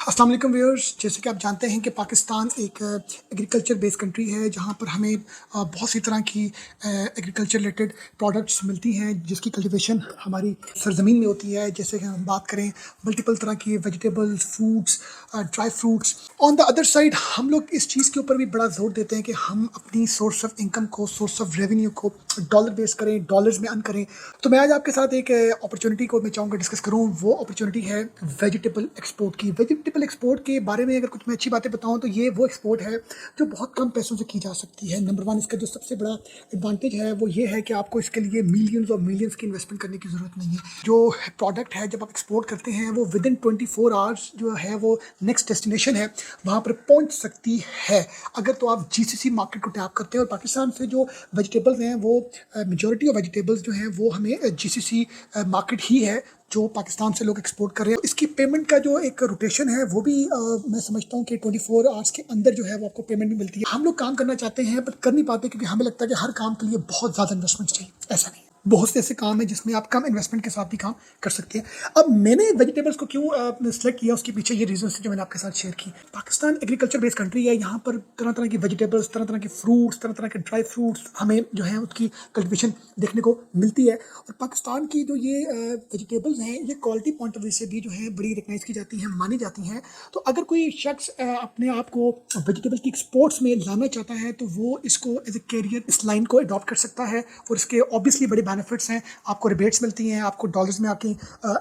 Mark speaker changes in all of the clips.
Speaker 1: अस्सलाम वालेकुम व्यूअर्स। जैसे कि आप जानते हैं कि पाकिस्तान एक एग्रीकल्चर बेस्ड कंट्री है जहाँ पर हमें बहुत सी तरह की एग्रीकल्चर रिलेटेड प्रोडक्ट्स मिलती हैं जिसकी कल्टीवेशन हमारी सरज़मीन में होती है। जैसे कि हम बात करें मल्टीपल तरह की vegetables, fruits, dry fruits. On the other side हम लोग इस चीज़ के ऊपर भी बड़ा ज़ोर देते हैं कि हम अपनी सोर्स ऑफ इनकम को, सोर्स ऑफ रेवेन्यू को डॉलर बेस करें, डॉलर्स में अर्न करें। तो मैं आज आपके साथ एक अपॉर्चुनिटी को मैं चाहूँगा डिस्कस करूँ। वो अपॉर्चुनिटी है वेजिटेबल एक्सपोर्ट की। वेजिटेबल एक्सपोर्ट के बारे में अगर कुछ मैं अच्छी बातें बताऊँ तो ये वो एक्सपोर्ट है जो बहुत कम पैसों से की जा सकती है। नंबर वन, इसका जो सबसे बड़ा एडवांटेज है वो ये है कि आपको इसके लिए मिलियंस और मिलियंस की इन्वेस्टमेंट करने की ज़रूरत नहीं है। जो प्रोडक्ट है जब आप एक्सपोर्ट करते हैं वो विद इन 24 आवर्स जो है वो नेक्स्ट डेस्टिनेशन है वहाँ पर पहुँच सकती है, अगर तो आप जीसीसी मार्केट को टैप करते हैं। और पाकिस्तान से जो वेजिटेबल्स हैं वो मेजॉरिटी ऑफ वेजिटेबल्स जो हैं वो हमें जीसीसी मार्केट ही है जो पाकिस्तान से लोग एक्सपोर्ट कर रहे हैं। इसकी पेमेंट का जो एक रोटेशन है वो भी मैं समझता हूँ कि 24 आवर्स के अंदर जो है वो आपको पेमेंट भी मिलती है। हम लोग काम करना चाहते हैं पर कर नहीं पाते क्योंकि हमें लगता है कि हर काम के लिए बहुत ज़्यादा इन्वेस्टमेंट चाहिए। ऐसा नहीं है, बहुत से ऐसे काम है जिसमें आप कम इन्वेस्टमेंट के साथ भी काम कर सकते हैं। अब मैंने वेजिटेबल्स को क्यों सिलेक्ट किया, उसके पीछे ये रीजन थे जो मैंने आपके साथ शेयर की। पाकिस्तान एग्रीकल्चर बेस्ड कंट्री है, यहाँ पर तरह तरह की वेजिटेबल्स, तरह तरह के फ्रूट्स, तरह तरह के ड्राई फ्रूट्स हमें जो है उसकी कल्टिवेशन देखने को मिलती है। और पाकिस्तान की जो ये वेजिटेबल्स हैं ये क्वालिटी पॉइंट ऑफ व्यू से भी जो है बड़ी रिकगनाइज की जाती हैं, मानी जाती हैं। तो अगर कोई शख्स अपने आप को वेजिटेबल की एक्सपोर्ट्स में लाना चाहता है तो वो इसको एज ए कैरियर इस लाइन को अडॉप्ट कर सकता है। और इसके ऑब्वियसली बड़े बेनिफिट्स हैं, आपको रिबेट्स मिलती हैं, आपको डॉलर्स में आपकी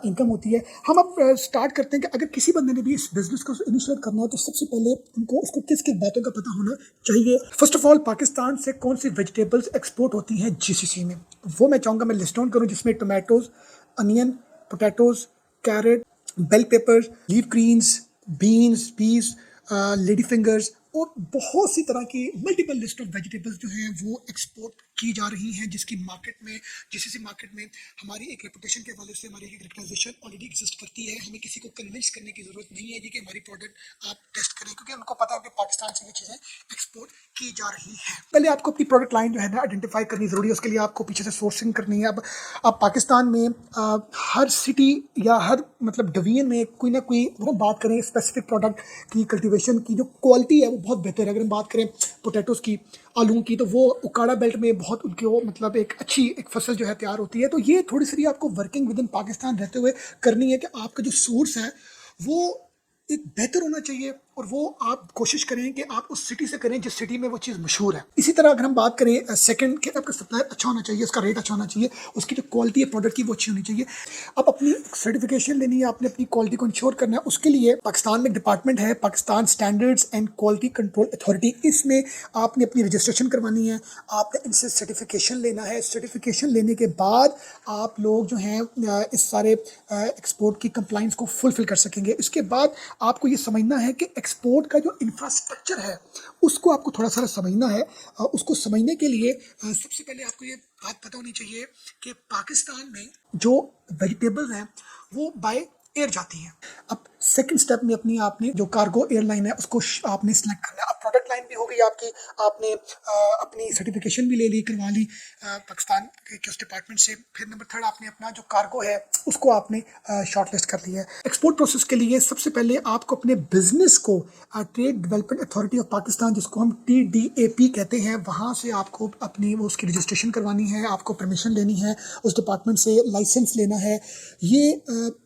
Speaker 1: इनकम होती है। हम अब स्टार्ट करते हैं कि अगर किसी बंदे ने भी इस बिजनेस को इनिशिएट करना हो तो सबसे पहले उनको उसको किस किस बातों का पता होना चाहिए। फर्स्ट ऑफ ऑल, पाकिस्तान से कौन सी वेजिटेबल्स एक्सपोर्ट होती हैं जीसीसी में, वो मैं चाहूँगा मैं लिस्ट डाउन करूँ, जिसमें tomatoes, onion, potatoes, carrot, bell pepper, leaf greens, beans, peas, lady fingers और बहुत सी तरह की मल्टीपल लिस्ट ऑफ वेजिटेबल्स जो हैं वो एक्सपोर्ट की जा रही हैं, जिसकी मार्केट में, जीसीसी मार्केट में हमारी एक रेपुटेशन के हवाले से हमारी एक रिकग्नाइजेशन ऑलरेडी एग्जिस्ट करती है। हमें किसी को कन्विंस करने की जरूरत नहीं है कि हमारी प्रोडक्ट आप टेस्ट करें, क्योंकि उनको पता है कि पाकिस्तान से ये चीज़ें एक्सपोर्ट की जा रही है। पहले आपको अपनी प्रोडक्ट लाइन जो है ना आइडेंटिफाई करनी जरूरी है, उसके लिए आपको पीछे से सोर्सिंग करनी है। अब पाकिस्तान में हर सिटी या हर मतलब डिवीजन में कोई ना कोई, अगर बात करें स्पेसिफिक प्रोडक्ट की कल्टीवेशन की जो क्वालिटी है वो बहुत बेहतर है। अगर हम बात करें पोटैटोज़ की, आलू की, तो वो उकाड़ा बेल्ट में बहुत उनके वो मतलब एक अच्छी एक फसल जो है तैयार होती है। तो ये थोड़ी सी आपको वर्किंग विद इन पाकिस्तान रहते हुए करनी है कि आपका जो सोर्स है वो एक बेहतर होना चाहिए और वो आप कोशिश करें कि आप उस सिटी से करें जिस सिटी में वो चीज़ मशहूर है। इसी तरह अगर हम बात करें सेकंड कि आपका सप्लाई अच्छा होना चाहिए, उसका रेट अच्छा होना चाहिए, उसकी जो क्वालिटी है प्रोडक्ट की वो अच्छी होनी चाहिए। आप अपनी सर्टिफिकेशन लेनी है, आपने अपनी क्वालिटी को इंश्योर करना है। उसके लिए पाकिस्तान में एक डिपार्टमेंट है, Pakistan standards and quality control authority. इसमें आपने अपनी रजिस्ट्रेशन करवानी है, आपने इनसे सर्टिफिकेशन लेना है। सर्टिफिकेशन लेने के बाद आप लोग जो हैं इस सारे एक्सपोर्ट की कंप्लाइंस को फुलफिल कर सकेंगे। इसके बाद आपको ये समझना है कि एक्सपोर्ट का जो इंफ्रास्ट्रक्चर है उसको आपको थोड़ा सा समझना है। उसको समझने के लिए सबसे पहले आपको ये बात पता होनी चाहिए कि पाकिस्तान में जो वेजिटेबल्स हैं वो बाय एयर जाती हैं। अब सेकंड स्टेप में अपनी आपने जो कार्गो एयरलाइन है उसको आपने सिलेक्ट करना है। अब प्रोडक्ट लाइन भी हो गई आपकी, आपने अपनी सर्टिफिकेशन भी ले ली, करवा ली पाकिस्तान के उस डिपार्टमेंट से। फिर नंबर थर्ड, आपने अपना जो कार्गो है उसको आपने शॉर्टलिस्ट कर लिया है। एक्सपोर्ट प्रोसेस के लिए सबसे पहले आपको अपने बिजनेस को trade development authority of Pakistan, जिसको हम TDAP कहते हैं, वहाँ से आपको अपनी वो उसकी रजिस्ट्रेशन करवानी है, आपको परमिशन लेनी है, उस डिपार्टमेंट से लाइसेंस लेना है। ये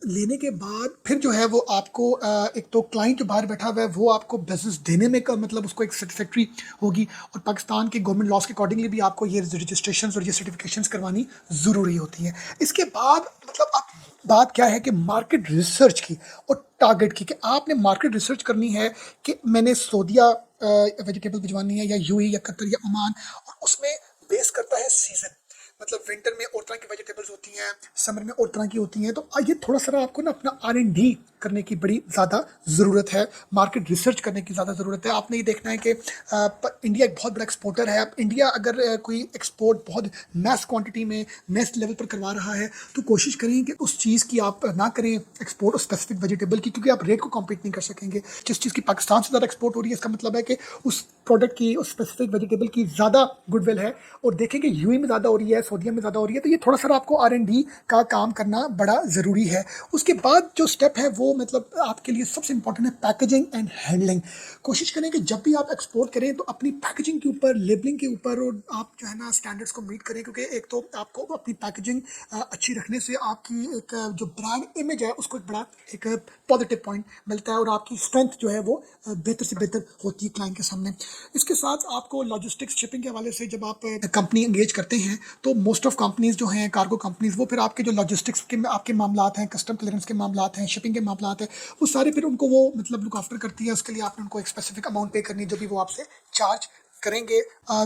Speaker 1: लेने के बाद फिर जो है वो आपको एक तो क्लाइंट जो बाहर बैठा हुआ है वो आपको बिजनेस देने में का मतलब उसको एक सेटिस्फैक्ट्री होगी। और पाकिस्तान के गवर्नमेंट लॉज के अकॉर्डिंगली भी आपको ये रजिस्ट्रेशन और ये सर्टिफिकेशंस करवानी ज़रूरी होती है। इसके बाद मतलब आप बात क्या है कि मार्केट रिसर्च की और टारगेट की, कि आपने मार्केट रिसर्च करनी है कि मैंने सऊदीया वेजिटेबल भिजवानी है या UAE या कतर या ओमान, और उसमें बेस करता है सीजन। मतलब विंटर में और तरह की वेजिटेबल्स होती हैं, समर में और तरह की होती हैं। तो ये थोड़ा सा आपको ना अपना R&D करने की बड़ी ज़्यादा ज़रूरत है, मार्केट रिसर्च करने की ज़्यादा ज़रूरत है। आपने ये देखना है कि इंडिया एक बहुत बड़ा एक्सपोर्टर है। अब इंडिया अगर कोई एक्सपोर्ट बहुत मैस क्वांटिटी में मैस लेवल पर करवा रहा है तो कोशिश करें कि उस चीज़ की आप ना करें एक्सपोर्ट स्पेसिफिक वेजिटेबल की, क्योंकि आप रेट को कॉम्पीट नहीं कर सकेंगे। जिस चीज़ की पाकिस्तान से ज़्यादा एक्सपोर्ट हो रही है इसका मतलब है कि उस प्रोडक्ट की, उस स्पेसिफिक वेजिटेबल की ज़्यादा गुडविल है। और देखें कि UAE में ज़्यादा हो रही है, सोडियम में ज़्यादा हो रही है, तो ये थोड़ा सा आपको R&D का काम करना बड़ा ज़रूरी है। उसके बाद जो स्टेप है वो मतलब आपके लिए सबसे इंपॉर्टेंट है पैकेजिंग एंड हैंडलिंग। कोशिश करें कि जब भी आप एक्सपोर्ट करें तो अपनी पैकेजिंग के ऊपर, लेबलिंग के ऊपर और आप जो है ना स्टैंडर्ड्स को मीट करें, क्योंकि एक तो आपको अपनी पैकेजिंग अच्छी रखने से आपकी एक जो ब्रांड इमेज है उसको एक बड़ा एक पॉजिटिव पॉइंट मिलता है और आपकी स्ट्रेंथ जो है वो बेहतर से बेहतर होती है क्लाइंट के सामने। इसके साथ आपको लॉजिस्टिक्स शिपिंग के हवाले से जब आप कंपनी एंगेज करते हैं तो मोस्ट ऑफ कंपनीज जो हैं कार्गो कंपनीज, वो फिर आपके जो लॉजिस्टिक्स के आपके मामलात हैं, कस्टम क्लियरेंस के मामलात हैं, शिपिंग के मामलात हैं, वो सारे फिर उनको वो मतलब लुक आफ्टर करती है। उसके लिए आपने उनको एक स्पेसिफिक अमाउंट पे करनी है जो भी वो आपसे चार्ज करेंगे।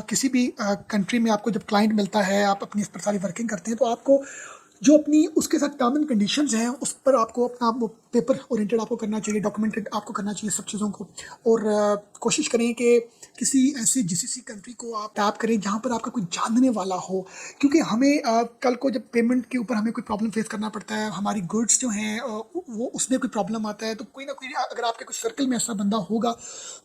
Speaker 1: किसी भी कंट्री में आपको जब क्लाइंट मिलता है, आप अपनी इस पर सारी वर्किंग करते हैं, तो आपको जो अपनी उसके साथ टर्म एंड कंडीशंस हैं उस पर आपको अपना वो पेपर ओरिएंटेड आपको करना चाहिए, डॉक्यूमेंटेड आपको करना चाहिए सब चीज़ों को। और कोशिश करें कि किसी ऐसे GCC कंट्री को आप टैप करें जहाँ पर आपका कोई जानने वाला हो, क्योंकि हमें कल को जब पेमेंट के ऊपर हमें कोई प्रॉब्लम फेस करना पड़ता है, हमारी गुड्स जो हैं वो उसमें कोई प्रॉब्लम आता है, तो कोई ना कोई अगर आपके कुछ सर्कल में ऐसा बंदा होगा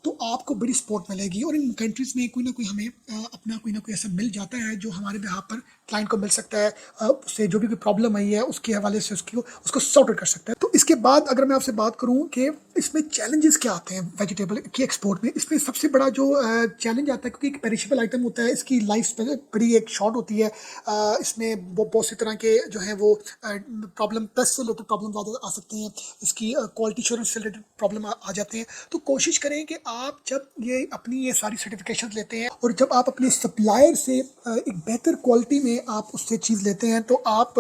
Speaker 1: तो आपको बड़ी सपोर्ट मिलेगी। और इन कंट्रीज़ में कोई ना कोई हमें अपना कोई ना कोई ऐसा मिल जाता है जो हमारे बिहाफ पर क्लाइंट को मिल सकता है, उससे जो भी कोई प्रॉब्लम आई है उसके हवाले से उसको सॉर्ट आउट कर सकता है। तो इसके बाद अगर मैं आपसे बात करूं कि इसमें चैलेंजेस क्या आते हैं वेजिटेबल की एक्सपोर्ट में, इसमें सबसे बड़ा जो चैलेंज आता है, क्योंकि एक पेरिशेबल आइटम होता है, इसकी लाइफ बड़ी एक शॉर्ट होती है, इसमें बहुत सी तरह के जो हैं वो प्रॉब्लम, पेस्ट से रिलेटेड प्रॉब्लम ज़्यादा आ सकते हैं, इसकी क्वालिटी एश्योरेंस से रिलेटेड प्रॉब्लम आ जाते हैं। तो कोशिश करें कि आप जब ये अपनी ये सारी सर्टिफिकेशन लेते हैं और जब आप अपने सप्लायर से एक बेहतर क्वालिटी में आप उससे चीज़ लेते हैं तो आप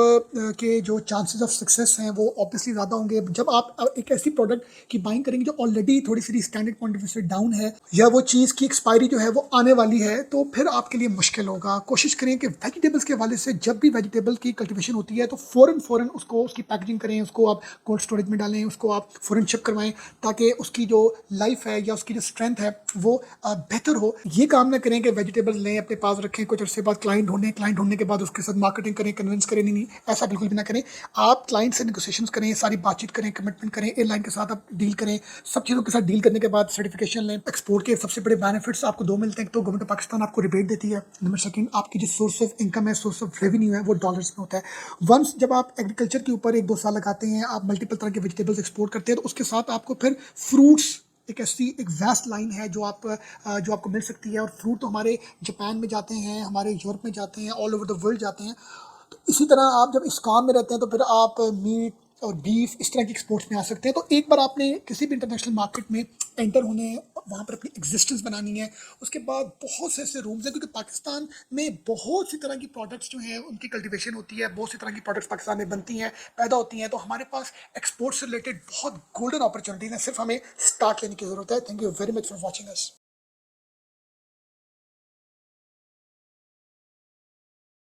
Speaker 1: के जो चांसेस ऑफ सक्सेस हैं वो ऑब्वियसली ज़्यादा होंगे। जब आप एक ऐसी प्रोडक्ट की बाइंग करेंगे जो ऑलरेडी थोड़ी सी स्टैंडर्ड पॉइंट ऑफ व्यू से डाउन है, या वो चीज़ की एक्सपायरी जो है वो आने वाली है, तो फिर आपके लिए मुश्किल होगा। कोशिश करें कि वेजिटेबल्स के हवाले से जब भी वेजिटेबल की कल्टिवेशन होती है तो फ़ौरन उसको उसकी पैकेजिंग करें, उसको आप कोल्ड स्टोरेज में डालें, उसको आप फ़ौरन शिप करवाएं, ताकि उसकी जो लाइफ है या उसकी जो स्ट्रेंथ है वो बेहतर हो। ये काम ना करें कि वेजिटेबल्स लें, अपने पास रखें, कुछ अर्से बाद क्लाइंट ढूंढने के बाद उसके साथ मार्केटिंग करें, कन्विंस करें। नहीं, ऐसा बिल्कुल भी ना करें। आप क्लाइंट से नेगोशिएशंस करें, सारी बातचीत करें, कमिटमेंट करें, एयरलाइन के साथ आप डील करें। सब चीज़ों के साथ डील करने के बाद सर्टिफिकेशन लें। एक्सपोर्ट के सबसे बड़े बेनिफिट्स आपको दो मिलते हैं। तो गवर्नमेंट ऑफ पाकिस्तान आपको रिबेट देती है। नंबर सेकंड, आपकी जो सोर्स ऑफ इनकम है, सोर्स ऑफ रेवेन्यू है, वो डॉलर्स में होता है। वंस जब आप एग्रीकल्चर के ऊपर 1-2 साल लगाते हैं, आप मल्टीपल तरह के वेजिटेबल्स एक्सपोर्ट करते हैं, तो उसके साथ आपको फिर फ्रूट्स एक ऐसी एक वैस्ट लाइन है जो आपको मिल सकती है। और फ्रूट तो हमारे जापान में जाते हैं, हमारे यूरोप में जाते हैं, ऑल ओवर द वर्ल्ड जाते हैं। तो इसी तरह आप जब इस काम में रहते हैं तो फिर आप मीट और बीफ इस तरह की एक्सपोर्ट्स में आ सकते हैं। तो एक बार आपने किसी भी इंटरनेशनल मार्केट में एंटर होने हैं, वहाँ पर अपनी एग्जिस्टेंस बनानी है। उसके बाद बहुत से ऐसे रूम्स हैं, क्योंकि पाकिस्तान में बहुत सी तरह की प्रोडक्ट्स जो हैं उनकी कल्टीवेशन होती है, बहुत सी तरह की प्रोडक्ट्स पाकिस्तान में बनती हैं, पैदा होती हैं। तो हमारे पास एक्सपोर्ट से रिलेटेड बहुत गोल्डन अपॉर्चुनिटीज़ हैं, सिर्फ हमें स्टार्ट लेने की ज़रूरत है। Thank you very much for watching us.